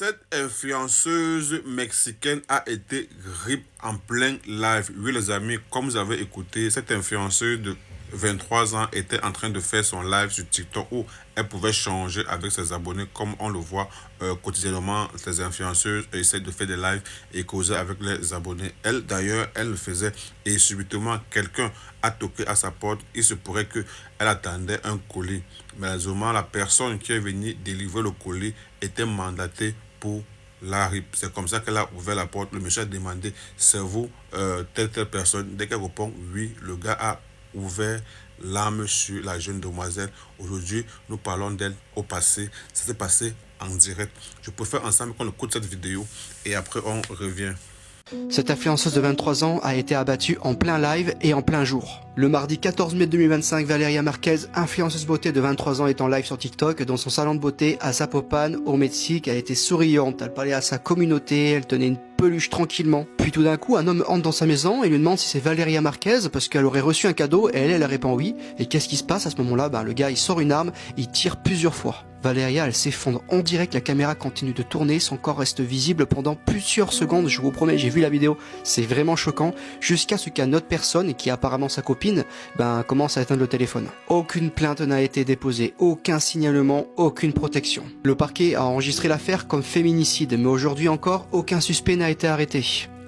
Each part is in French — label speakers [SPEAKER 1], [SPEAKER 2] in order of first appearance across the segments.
[SPEAKER 1] Cette influenceuse mexicaine a été RIP en plein live. Oui les amis, comme vous avez écouté, cette influenceuse de 23 ans était en train de faire son live sur TikTok où elle pouvait changer avec ses abonnés comme on le voit quotidiennement. Les influenceuses essaient de faire des lives et causer avec les abonnés. Elle d'ailleurs, elle le faisait et subitement quelqu'un a toqué à sa porte. Il se pourrait que elle attendait un colis. Malheureusement, la personne qui est venue délivrer le colis était mandatée pour la RIP. C'est comme ça qu'elle a ouvert la porte. Le monsieur a demandé, c'est vous, telle personne. Dès qu'elle répond oui, le gars a ouvert l'arme sur la jeune demoiselle. Aujourd'hui, nous parlons d'elle au passé. Ça s'est passé en direct. Je préfère ensemble qu'on écoute cette vidéo et après on revient.
[SPEAKER 2] Cette influenceuse de 23 ans a été abattue en plein live et en plein jour. Le mardi 14 mai 2025, Valeria Marquez, influenceuse beauté de 23 ans, est en live sur TikTok dans son salon de beauté à Zapopan, au Mexique. Elle était souriante, elle parlait à sa communauté, elle tenait une peluche tranquillement. Puis tout d'un coup, un homme entre dans sa maison et lui demande si c'est Valeria Marquez parce qu'elle aurait reçu un cadeau et elle répond oui. Et qu'est-ce qui se passe à ce moment-là? Le gars il sort une arme, il tire plusieurs fois. Valeria, elle s'effondre en direct, la caméra continue de tourner, son corps reste visible pendant plusieurs secondes, je vous promets, j'ai vu la vidéo, c'est vraiment choquant, jusqu'à ce qu'une autre personne, qui est apparemment sa copine, commence à éteindre le téléphone. Aucune plainte n'a été déposée, aucun signalement, aucune protection. Le parquet a enregistré l'affaire comme féminicide, mais aujourd'hui encore, aucun suspect n'a été arrêté.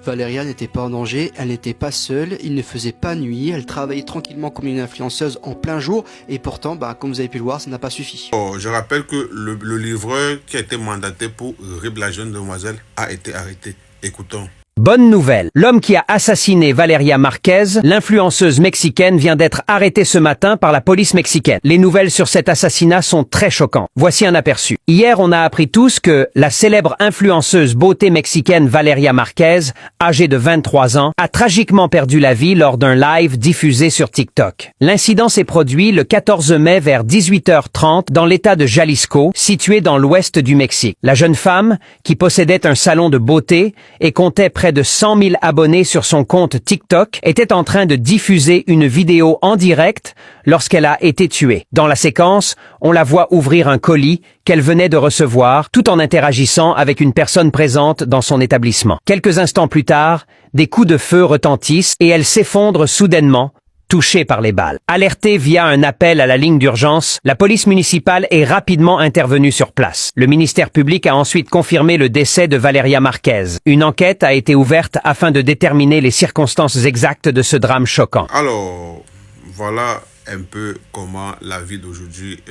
[SPEAKER 2] Valeria n'était pas en danger, elle n'était pas seule, il ne faisait pas nuit, elle travaillait tranquillement comme une influenceuse en plein jour et pourtant, comme vous avez pu le voir, ça n'a pas suffi.
[SPEAKER 1] Je rappelle que le livreur qui a été mandaté pour RIP la jeune demoiselle a été arrêté. Écoutons.
[SPEAKER 3] Bonne nouvelle, l'homme qui a assassiné Valeria Marquez, l'influenceuse mexicaine, vient d'être arrêté ce matin par la police mexicaine. Les nouvelles sur cet assassinat sont très choquantes. Voici un aperçu. Hier, on a appris tous que la célèbre influenceuse beauté mexicaine Valeria Marquez, âgée de 23 ans, a tragiquement perdu la vie lors d'un live diffusé sur TikTok. L'incident s'est produit le 14 mai vers 18h30 dans l'état de Jalisco, situé dans l'ouest du Mexique. La jeune femme, qui possédait un salon de beauté et comptait près de 100 000 abonnés sur son compte TikTok, était en train de diffuser une vidéo en direct lorsqu'elle a été tuée. Dans la séquence, on la voit ouvrir un colis qu'elle venait de recevoir, tout en interagissant avec une personne présente dans son établissement. Quelques instants plus tard, des coups de feu retentissent et elle s'effondre soudainement, touchée par les balles. Alertée via un appel à la ligne d'urgence, la police municipale est rapidement intervenue sur place. Le ministère public a ensuite confirmé le décès de Valeria Marquez. Une enquête a été ouverte afin de déterminer les circonstances exactes de ce drame choquant.
[SPEAKER 1] Alors, voilà un peu comment la vie d'aujourd'hui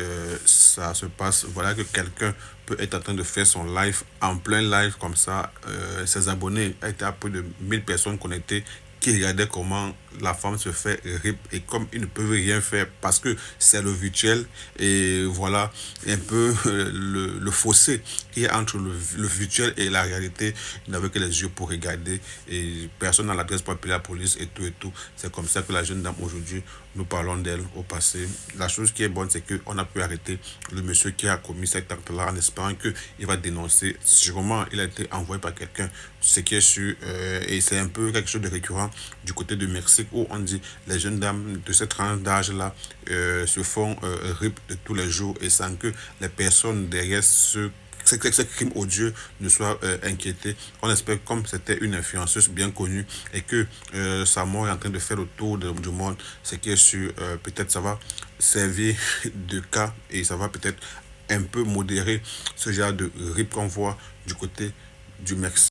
[SPEAKER 1] ça se passe. Voilà que quelqu'un peut être en train de faire son live en plein live comme ça. Ses abonnés étaient à peu de 1000 personnes connectées qui regardaient comment la femme se fait RIP et comme ils ne peuvent rien faire parce que c'est le virtuel et voilà un peu le fossé qui est entre le virtuel et la réalité. Ils n'avaient que les yeux pour regarder et personne n'a l'adresse pour appeler la police et tout. C'est comme ça que la jeune dame aujourd'hui, nous parlons d'elle au passé. La chose qui est bonne, c'est qu'on a pu arrêter le monsieur qui a commis cet acte-là en espérant qu'il va dénoncer. Sûrement, il a été envoyé par quelqu'un, ce qui est sûr, et c'est un peu quelque chose de récurrent du côté de Mexique où on dit les jeunes dames de cette tranche d'âge-là se font RIP de tous les jours et sans que les personnes derrière ce crime odieux ne soient inquiétés. On espère comme c'était une influenceuse bien connue et que sa mort est en train de faire le tour du monde, ce qui est sûr, peut-être ça va servir de cas et ça va peut-être un peu modérer ce genre de RIP qu'on voit du côté du Mexique.